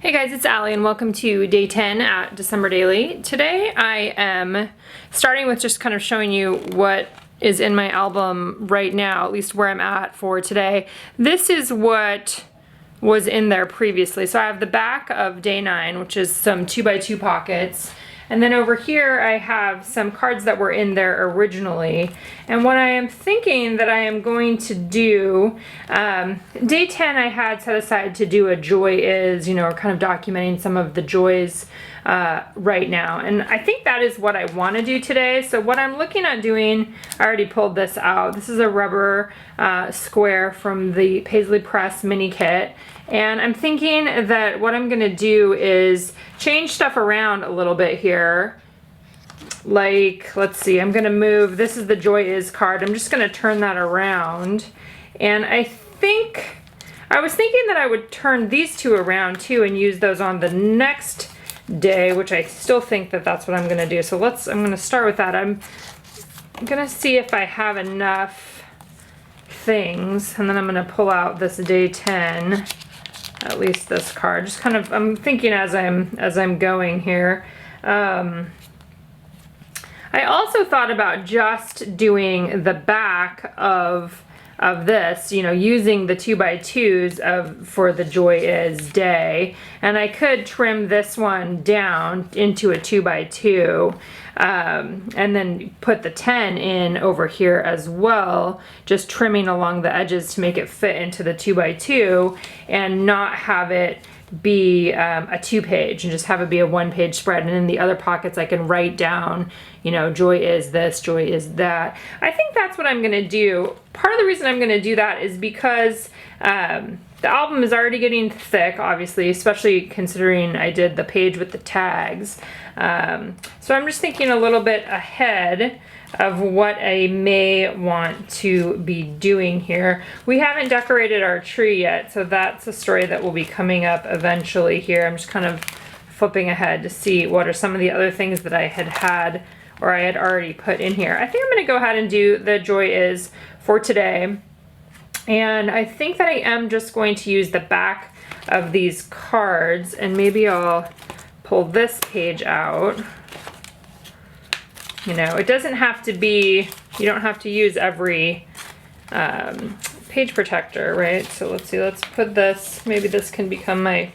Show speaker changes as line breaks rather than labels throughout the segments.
Hey guys, it's Allie and welcome to day 10 at December Daily. Today I am starting with just kind of showing you what is in my album right now, at least where I'm at for today. This is what was in there previously. So I have the back of day 9, which is some 2x2 pockets. And then over here I have some cards that were in there originally. And what I am thinking that I am going to do, day 10 I had set aside to do a joy is, or kind of documenting some of the joys right now. And I think that is what I want to do today. So what I'm looking at doing, I already pulled this out. This is a rubber square from the Paisley Press mini kit. And I'm thinking that what I'm gonna do is change stuff around a little bit here. Like, let's see, I'm gonna move, this is the Joy Is card. I'm just gonna turn that around. And I was thinking that I would turn these two around too and use those on the next day, which I still think that that's what I'm gonna do. So I'm gonna start with that. I'm gonna see if I have enough things, and then I'm gonna pull out this day 10. At least this card. Just kind of, I'm thinking as I'm going here. I also thought about just doing the back of this, using the 2x2s for the Joy Is day, and I could trim this one down into a 2x2, and then put the 10 in over here as well, just trimming along the edges to make it fit into the 2x2 and not have it be a 2-page and just have it be a 1-page spread. And in the other pockets I can write down, Joy Is this, Joy Is that. I think that's what I'm gonna do. Part of the reason I'm gonna do that is because the album is already getting thick, obviously, especially considering I did the page with the tags. So I'm just thinking a little bit ahead of what I may want to be doing here. We haven't decorated our tree yet, so that's a story that will be coming up eventually here. I'm just kind of flipping ahead to see what are some of the other things that I had or I had already put in here. I think I'm gonna go ahead and do the Joy Is for today. And I think that I am just going to use the back of these cards, and maybe I'll pull this page out. It doesn't have to be, you don't have to use every page protector, right? So let's see, let's put this, maybe this can become my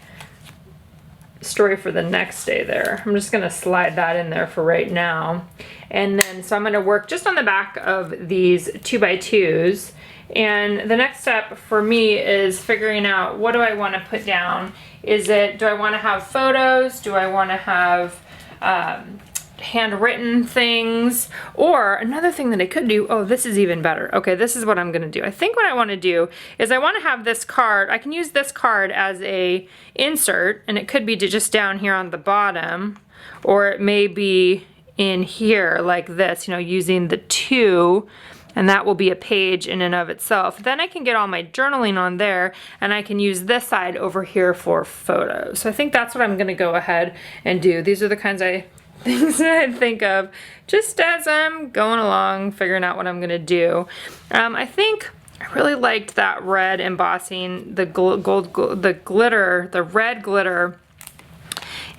story for the next day there. I'm just gonna slide that in there for right now. And then, so I'm gonna work just on the back of these 2x2s. And the next step for me is figuring out, what do I want to put down? Do I want to have photos? Do I want to have handwritten things? Or another thing that I could do, oh, this is even better. Okay, this is what I'm going to do. I think what I want to do is I want to have this card, I can use this card as a insert, and it could be just down here on the bottom, or it may be in here like this, using the 2, and that will be a page in and of itself. Then I can get all my journaling on there, and I can use this side over here for photos. So I think that's what I'm gonna go ahead and do. These are the kinds of things that I think of just as I'm going along, figuring out what I'm gonna do. I think I really liked that red embossing, the red glitter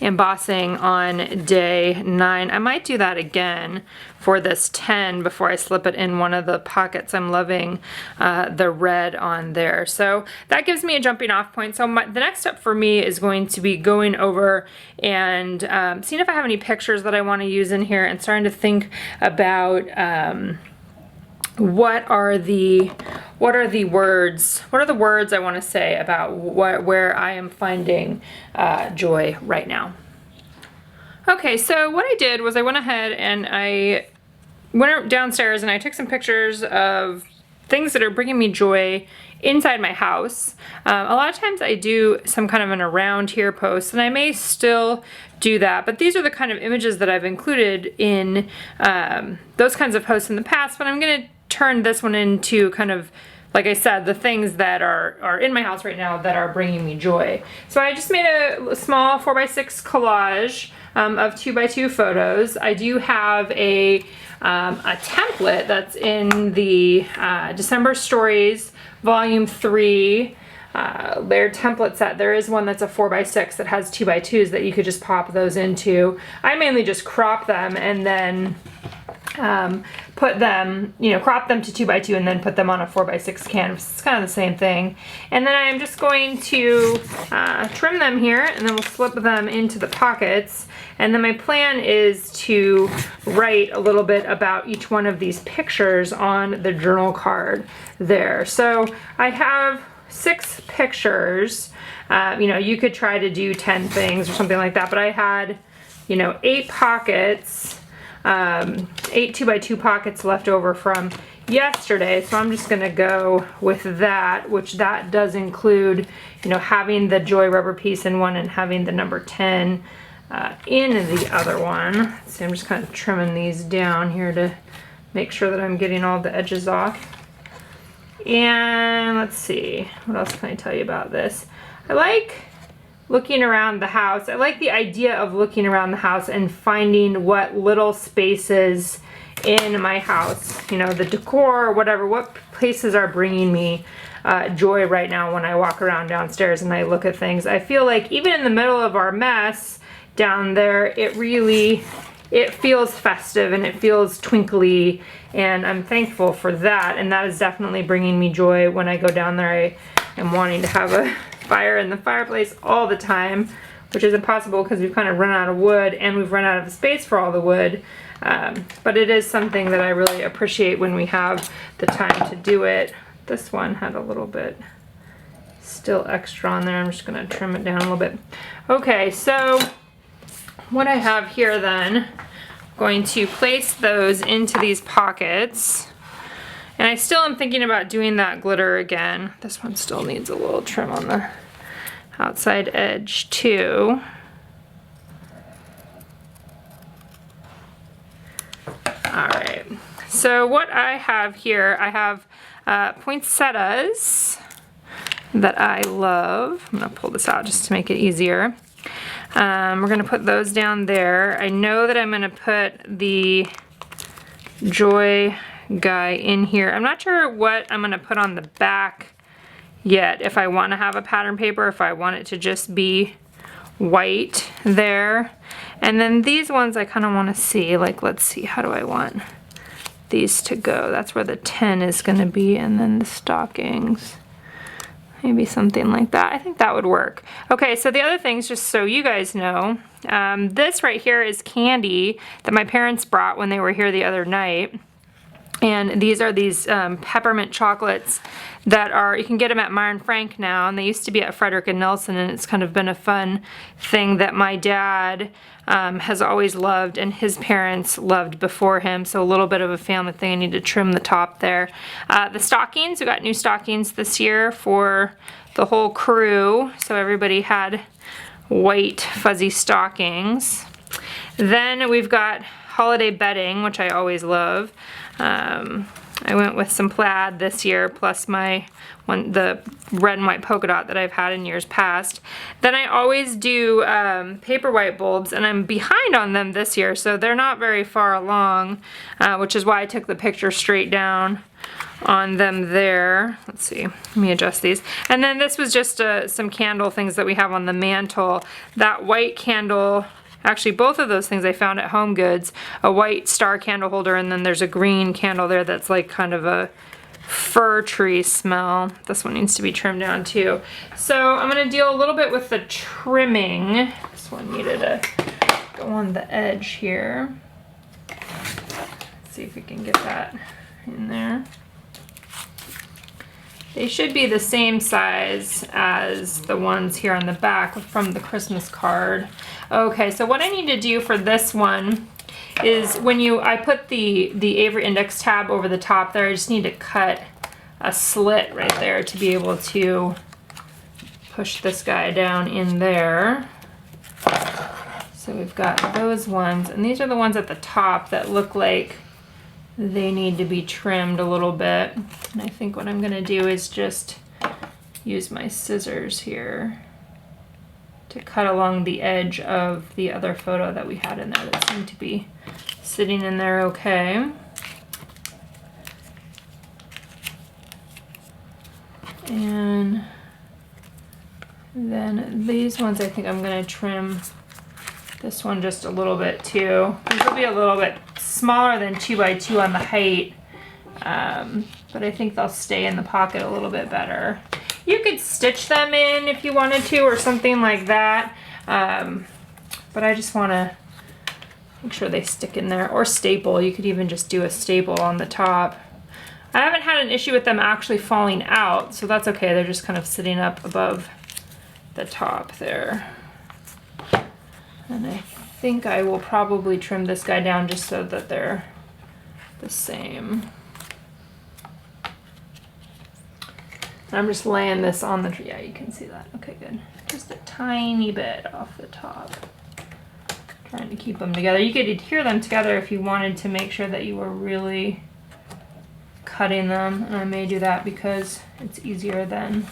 embossing on day 9. I might do that again for this 10 before I slip it in one of the pockets. I'm loving the red on there. So that gives me a jumping off point. So the next step for me is going to be going over and seeing if I have any pictures that I want to use in here, and starting to think about what are the words I want to say about where I am finding joy right now. Okay, so what I did was I went ahead and I went downstairs and I took some pictures of things that are bringing me joy inside my house. A lot of times I do some kind of an around here post, and I may still do that, but these are the kind of images that I've included in those kinds of posts in the past, but I'm gonna turn this one into kind of, like I said, the things that are in my house right now that are bringing me joy. So I just made a small 4x6 collage of 2x2 photos. I do have a template that's in the December Stories Volume 3 layered template set. There is one that's a 4x6 that has 2x2s that you could just pop those into. I mainly just crop them and then put them, you know, crop them to 2x2 and then put them on a 4x6 canvas. It's kind of the same thing. And then I'm just going to trim them here, and then we'll slip them into the pockets. And then my plan is to write a little bit about each one of these pictures on the journal card there. So I have 6 pictures. You know, you could try to do 10 things or something like that, but I had, you know, 8 pockets, 8 2x2 pockets left over from yesterday, so I'm just gonna go with that, which that does include, you know, having the Joy rubber piece in one and having the number 10 in the other one. So I'm just kind of trimming these down here to make sure that I'm getting all the edges off. And let's see, what else can I tell you about this? I like looking around the house. I like the idea of looking around the house and finding what little spaces in my house, you know, the decor or whatever, what places are bringing me joy right now when I walk around downstairs and I look at things. I feel like even in the middle of our mess down there, it feels festive and it feels twinkly, and I'm thankful for that, and that is definitely bringing me joy when I go down there. I am wanting to have a fire in the fireplace all the time, which is impossible because we've kind of run out of wood and we've run out of space for all the wood, but it is something that I really appreciate when we have the time to do it. This one had a little bit still extra on there. I'm just going to trim it down a little bit. Okay, so what I have here then, I'm going to place those into these pockets. And I still am thinking about doing that glitter again. This one still needs a little trim on the outside edge too. All right, so what I have here, I have poinsettias that I love. I'm gonna pull this out just to make it easier. We're gonna put those down there. I know that I'm gonna put the Joy guy in here. I'm not sure what I'm gonna put on the back yet, if I want to have a pattern paper, if I want it to just be white there. And then these ones I kind of want to see, like, let's see, how do I want these to go? That's where the 10 is going to be, and then the stockings. Maybe something like that. I think that would work. Okay, so the other things, just so you guys know, this right here is candy that my parents brought when they were here the other night. And these are these peppermint chocolates that are, you can get them at Meyer and Frank now, and they used to be at Frederick and Nelson, and it's kind of been a fun thing that my dad has always loved and his parents loved before him, so a little bit of a family thing. I need to trim the top there. The stockings, we got new stockings this year for the whole crew, so everybody had white fuzzy stockings. Then we've got holiday bedding, which I always love. I went with some plaid this year, plus the red and white polka dot that I've had in years past. Then I always do paper white bulbs, and I'm behind on them this year, so they're not very far along, which is why I took the picture straight down on them there. Let's see, let me adjust these. And then this was just some candle things that we have on the mantle. That white candle, actually both of those things I found at Home Goods, a white star candle holder, and then there's a green candle there that's like kind of a fir tree smell. This one needs to be trimmed down too. So I'm gonna deal a little bit with the trimming. This one needed to go on the edge here. Let's see if we can get that in there. They should be the same size as the ones here on the back from the Christmas card. Okay, so what I need to do for this one is I put the Avery Index tab over the top there. I just need to cut a slit right there to be able to push this guy down in there. So we've got those ones, and these are the ones at the top that look like they need to be trimmed a little bit. And I think what I'm gonna do is just use my scissors here to cut along the edge of the other photo that we had in there that seemed to be sitting in there okay. And Then these ones, I think I'm gonna trim this one just a little bit too. These will be a little bit smaller than 2x2 on the height, but I think they'll stay in the pocket a little bit better. You could stitch them in if you wanted to or something like that, but I just wanna make sure they stick in there, or staple. You could even just do a staple on the top. I haven't had an issue with them actually falling out, so that's okay. They're just kind of sitting up above the top there. And I think I will probably trim this guy down just so that they're the same. I'm just laying this on the, yeah, you can see that. Okay, good. Just a tiny bit off the top. Trying to keep them together. You could adhere them together if you wanted to make sure that you were really cutting them. And I may do that because it's easier then.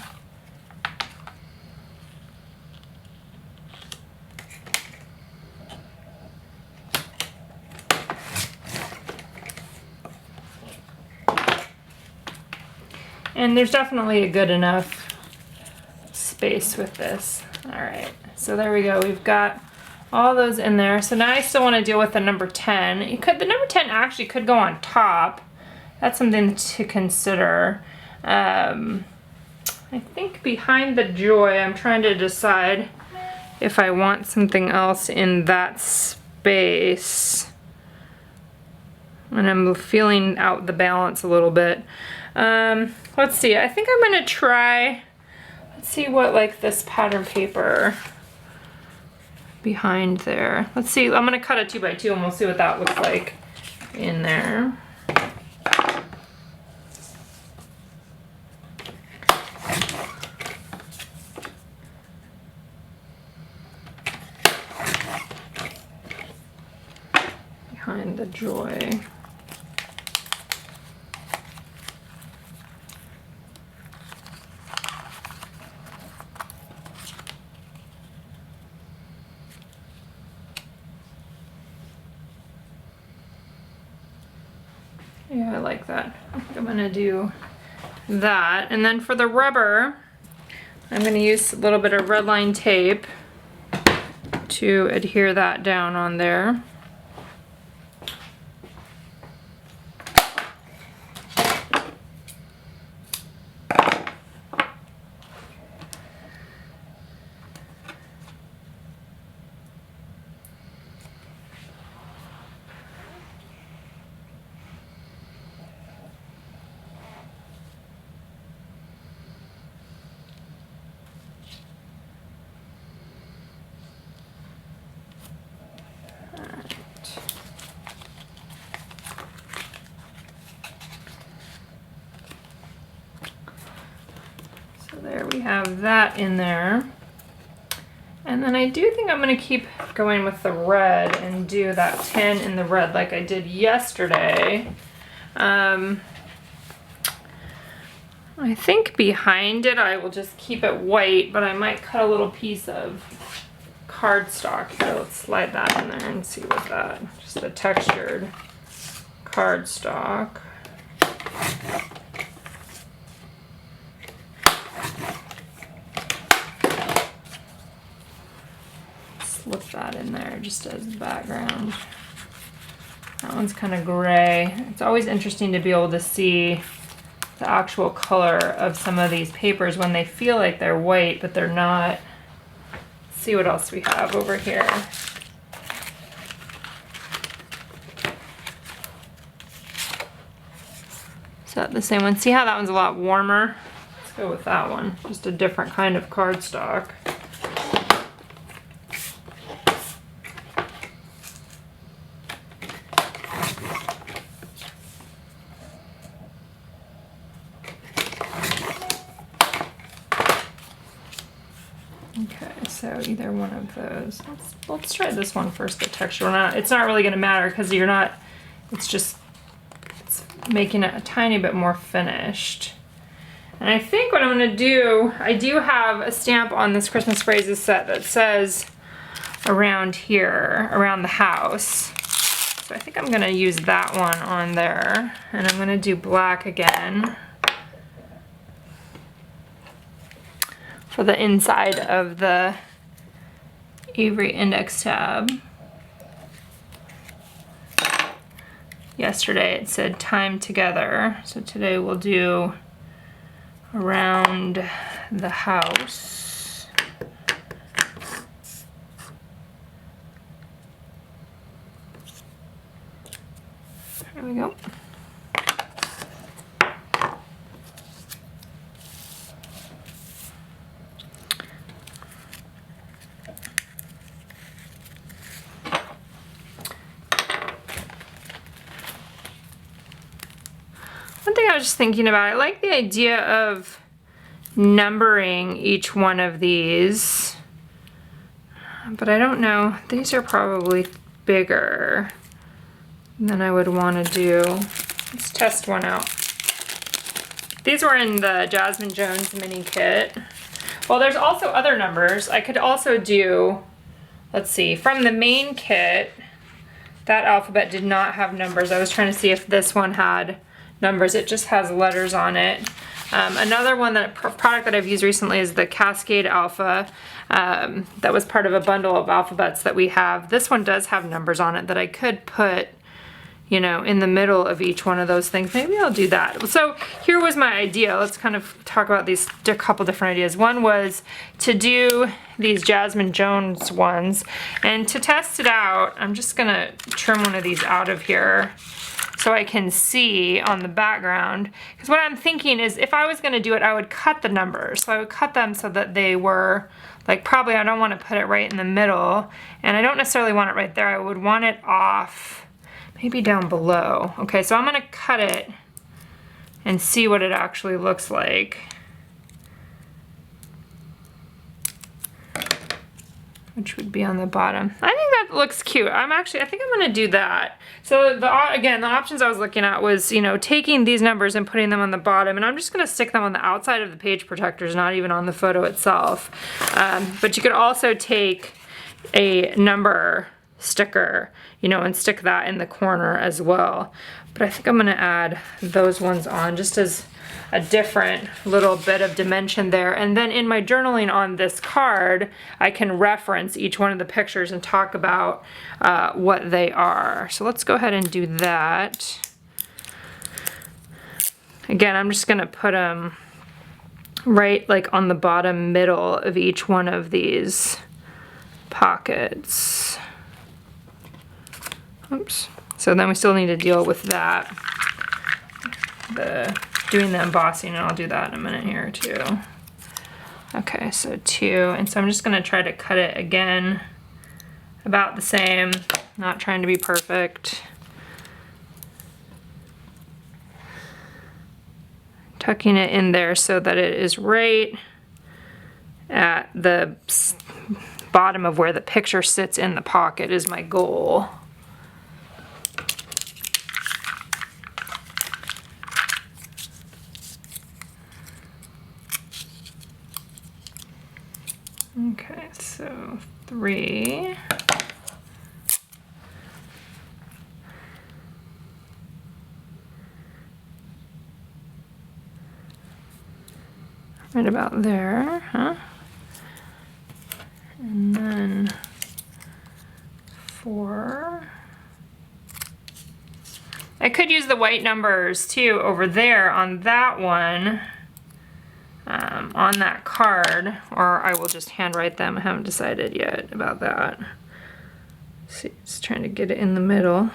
And there's definitely a good enough space with this. All right, so there we go. We've got all those in there. So now I still want to deal with the number 10. The number 10 actually could go on top. That's something to consider. I think behind the joy, I'm trying to decide if I want something else in that space. And I'm feeling out the balance a little bit. Let's see, I think I'm gonna try, let's see what like this pattern paper behind there. Let's see, I'm gonna cut a 2x2 and we'll see what that looks like in there. Behind the joy. Yeah, I like that. I think I'm gonna do that. And then for the rubber, I'm gonna use a little bit of red line tape to adhere that down on there. There we have that in there. And then I do think I'm going to keep going with the red and do that 10 in the red like I did yesterday. I think behind it I will just keep it white, but I might cut a little piece of cardstock here. Let's slide that in there and see what that, just the textured cardstock. Slip that in there just as background. That one's kind of gray. It's always interesting to be able to see the actual color of some of these papers when they feel like they're white, but they're not. Let's see what else we have over here. Is that the same one? See how that one's a lot warmer? Let's go with that one. Just a different kind of cardstock. Okay, so either one of those. Let's try this one first, the texture. It's not really going to matter because it's making it a tiny bit more finished. And I think what I'm going to do, I do have a stamp on this Christmas phrases set that says around here, around the house. So I think I'm going to use that one on there. And I'm going to do black again for the inside of the Avery index tab. Yesterday it said time together, so today we'll do around the house. There we go. One thing I was just thinking about, I like the idea of numbering each one of these, but I don't know, these are probably bigger than I would want to do. Let's test one out. These were in the Jasmine Jones mini kit. Well, there's also other numbers. I could also do, let's see, from the main kit, that alphabet did not have numbers. I was trying to see if this one had numbers. It just has letters on it. Another one, product that I've used recently is the Cascade Alpha. That was part of a bundle of alphabets that we have. This one does have numbers on it that I could put, you know, in the middle of each one of those things. Maybe I'll do that. So here was my idea. Let's kind of talk about these a couple different ideas. One was to do these Jasmine Jones ones, and to test it out, I'm just gonna trim one of these out of here so I can see on the background. Because what I'm thinking is if I was gonna do it, I would cut the numbers. So I would cut them so that they were, like, probably I don't wanna put it right in the middle, and I don't necessarily want it right there. I would want it off, maybe down below. Okay, so I'm gonna cut it and see what it actually looks like. Which would be on the bottom. I think that looks cute. I think I'm gonna do that. So again, the options I was looking at was, you know, taking these numbers and putting them on the bottom, and I'm just gonna stick them on the outside of the page protectors, not even on the photo itself. But you could also take a number sticker, you know, and stick that in the corner as well. But I think I'm gonna add those ones on just as a different little bit of dimension there. And then in my journaling on this card, I can reference each one of the pictures and talk about what they are. So let's go ahead and do that. Again, I'm just gonna put them right like on the bottom middle of each one of these pockets. Oops. So then we still need to deal with that. Doing the embossing, and I'll do that in a minute here too. Okay, so 2, and so I'm just gonna try to cut it again about the same, not trying to be perfect. Tucking it in there so that it is right at the bottom of where the picture sits in the pocket is my goal. Okay, so 3. Right about there, huh? And then 4. I could use the white numbers too over there on that one. On that card, or I will just handwrite them. I haven't decided yet about that. See, just trying to get it in the middle.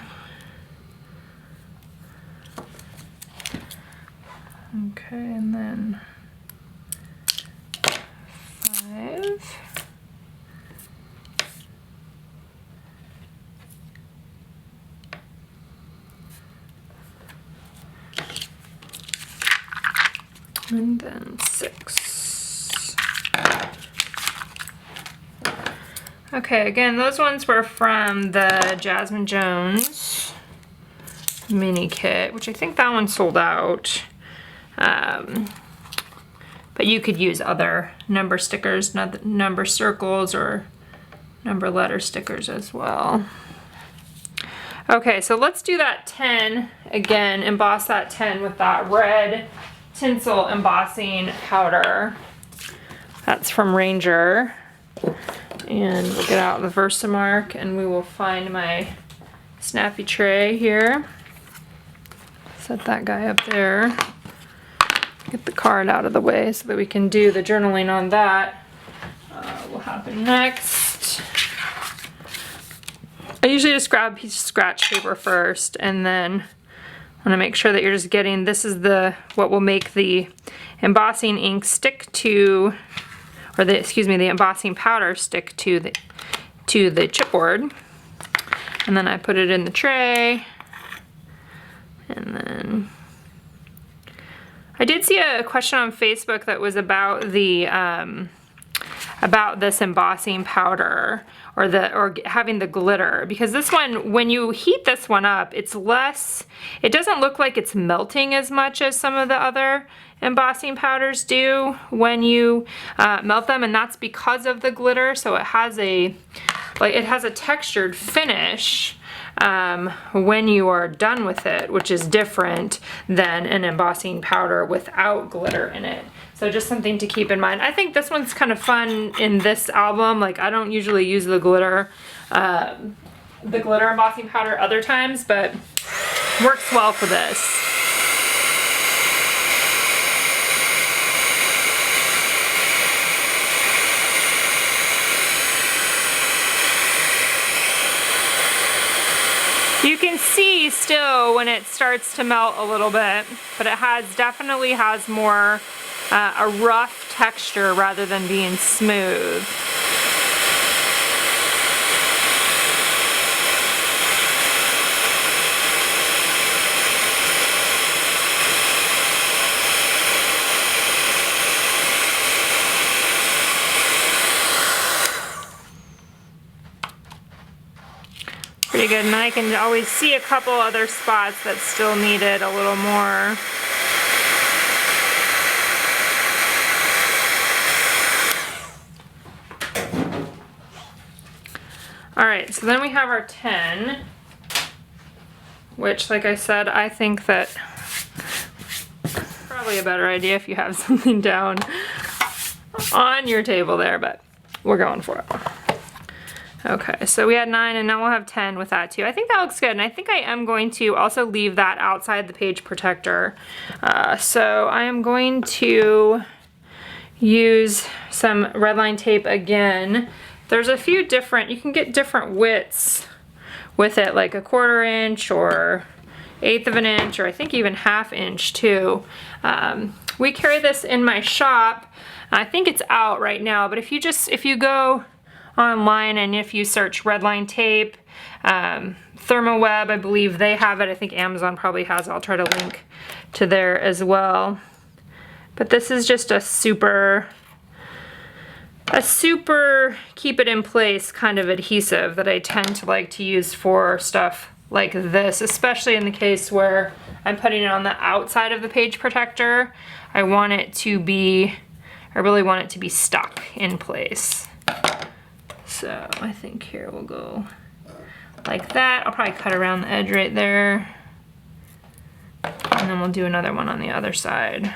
Okay, and then 5. And then 6. Okay, again, those ones were from the Jasmine Jones mini kit, which I think that one sold out. But you could use other number stickers, number circles, or number letter stickers as well. Okay, so let's do that 10 again, emboss that 10 with that red tinsel embossing powder. That's from Ranger. And we'll get out the Versamark and we will find my snappy tray here. Set that guy up there. Get the card out of the way so that we can do the journaling on that. What will happen next? I usually just grab a piece of scratch paper first, and then I want to make sure that you're just getting, this is what will make the embossing ink stick to, or the embossing powder stick to the chipboard. And then I put it in the tray, and then I did see a question on Facebook that was about the about this embossing powder or having the glitter, because this one, when you heat this one up, it doesn't look like it's melting as much as some of the other embossing powders do when you melt them, and that's because of the glitter. So it has a textured finish when you are done with it, which is different than an embossing powder without glitter in it. So just something to keep in mind. I think this one's kind of fun in this album. Like, I don't usually use the glitter embossing powder other times, but works well for this. You can see still when it starts to melt a little bit, but it definitely has more a rough texture rather than being smooth. Pretty good, and I can always see a couple other spots that still needed a little more. Alright, so then we have our 10, which, like I said, I think that probably a better idea if you have something down on your table there, but we're going for it. Okay, so we had 9 and now we'll have 10 with that too. I think that looks good, and I think I am going to also leave that outside the page protector. So I am going to use some red line tape again. There's a few different, you can get different widths with it, like a 1/4 inch or 1/8 of an inch, or I think even 1/2 inch too. We carry this in my shop. I think it's out right now, but if you go online and if you search redline tape, Thermoweb, I believe they have it. I think Amazon probably has it. I'll try to link to there as well. But this is just a super keep it in place kind of adhesive that I tend to like to use for stuff like this, especially in the case where I'm putting it on the outside of the page protector. I really want it to be stuck in place. So I think here we'll go like that. I'll probably cut around the edge right there. And then we'll do another one on the other side.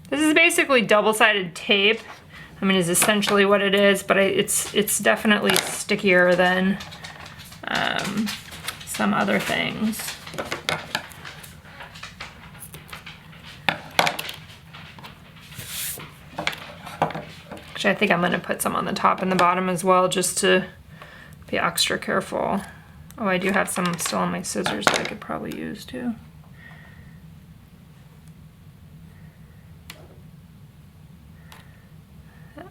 This is basically double-sided tape. I mean, is essentially what it is, but it's definitely stickier than some other things. Actually, I think I'm going to put some on the top and the bottom as well, just to be extra careful. Oh, I do have some still on my scissors that I could probably use too.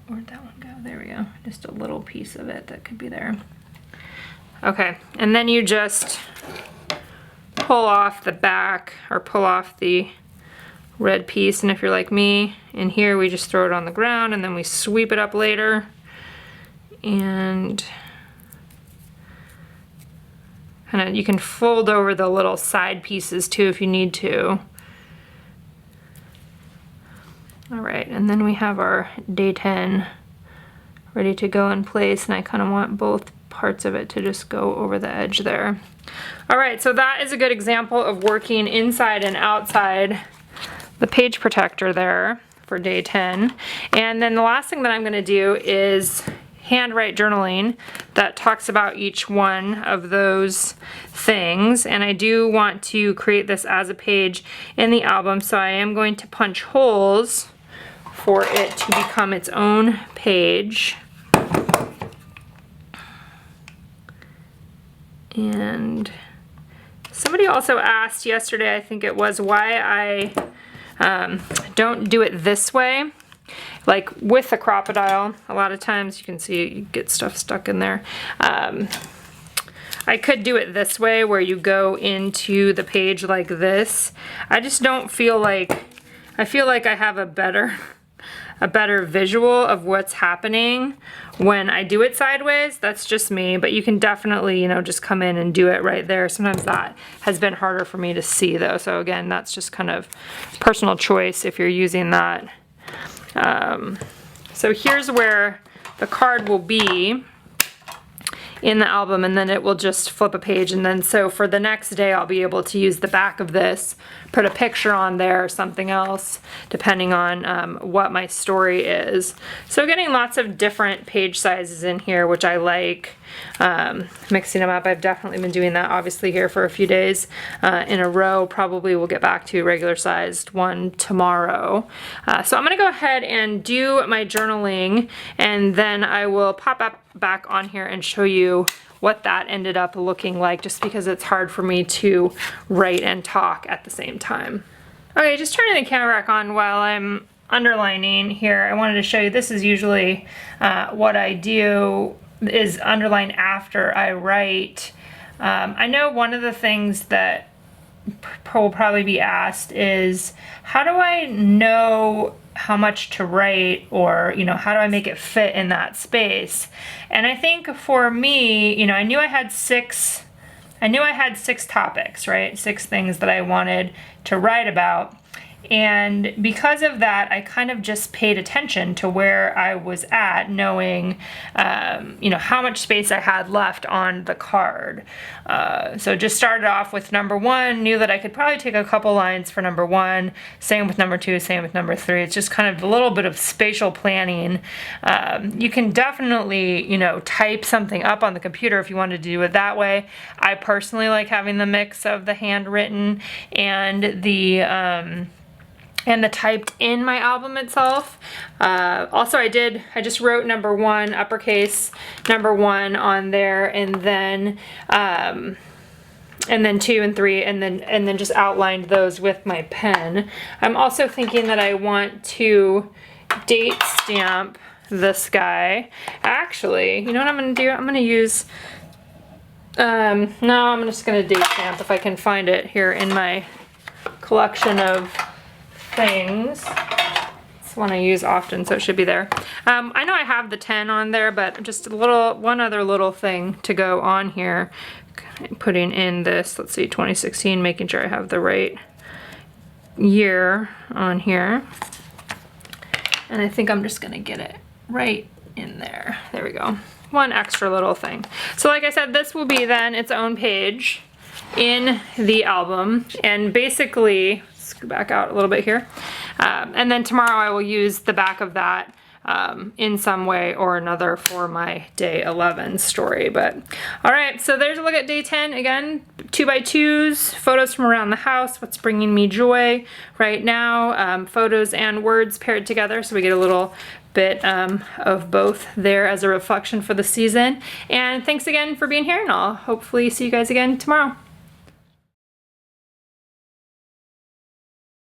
Where'd that one go? There we go. Just a little piece of it that could be there. Okay, and then you just pull off the back, or pull off the red piece, and if you're like me, in here we just throw it on the ground and then we sweep it up later. And kind of, you can fold over the little side pieces too if you need to. All right, and then we have our day 10 ready to go in place, and I kind of want both parts of it to just go over the edge there. All right, so that is a good example of working inside and outside the page protector there for day 10. And then the last thing that I'm gonna do is handwrite journaling that talks about each one of those things. And I do want to create this as a page in the album, so I am going to punch holes for it to become its own page. And somebody also asked yesterday, I think it was, why I don't do it this way. Like with the crocodile, a lot of times you can see you get stuff stuck in there. I could do it this way where you go into the page like this. I just don't feel like, I feel like I have a better visual of what's happening when I do it sideways. That's just me, but you can definitely, you know, just come in and do it right there. Sometimes that has been harder for me to see though. So again, that's just kind of personal choice if you're using that. So here's where the card will be in the album, and then it will just flip a page. And then so for the next day I'll be able to use the back of this, put a picture on there or something else depending on what my story is. So getting lots of different page sizes in here, which I like. Mixing them up. I've definitely been doing that obviously here for a few days in a row. Probably we'll get back to regular sized one tomorrow. So I'm gonna go ahead and do my journaling, and then I will pop up back on here and show you what that ended up looking like, just because it's hard for me to write and talk at the same time. Okay, just turning the camera back on while I'm underlining here. I wanted to show you, this is usually what I do, is underline after I write. I know one of the things that will probably be asked is, how do I know how much to write, or, you know, how do I make it fit in that space? And I think for me, you know, I knew I had six topics, right? 6 things that I wanted to write about. And because of that, I kind of just paid attention to where I was at, knowing, you know, how much space I had left on the card. So just started off with number 1, knew that I could probably take a couple lines for number 1, same with number 2, same with number 3. It's just kind of a little bit of spatial planning. You can definitely, you know, type something up on the computer if you wanted to do it that way. I personally like having the mix of the handwritten and the typed in my album itself. Also I just wrote number 1, uppercase number 1 on there, and then 2 and 3, and then just outlined those with my pen. I'm also thinking that I want to date stamp this guy. Actually, you know what I'm gonna do? I'm gonna use, no, I'm just gonna date stamp if I can find it here in my collection of things. It's one I use often, so it should be there. I know I have the 10 on there, but just one other little thing to go on here. Putting in this, let's see, 2016, making sure I have the right year on here. And I think I'm just gonna get it right in there. There we go. One extra little thing. So like I said, this will be then its own page in the album, and basically, go back out a little bit here. And then tomorrow I will use the back of that in some way or another for my day 11 story. But all right, so there's a look at day 10. Again, 2x2s, photos from around the house, what's bringing me joy right now, photos and words paired together, so we get a little bit of both there as a reflection for the season. And thanks again for being here, and I'll hopefully see you guys again tomorrow.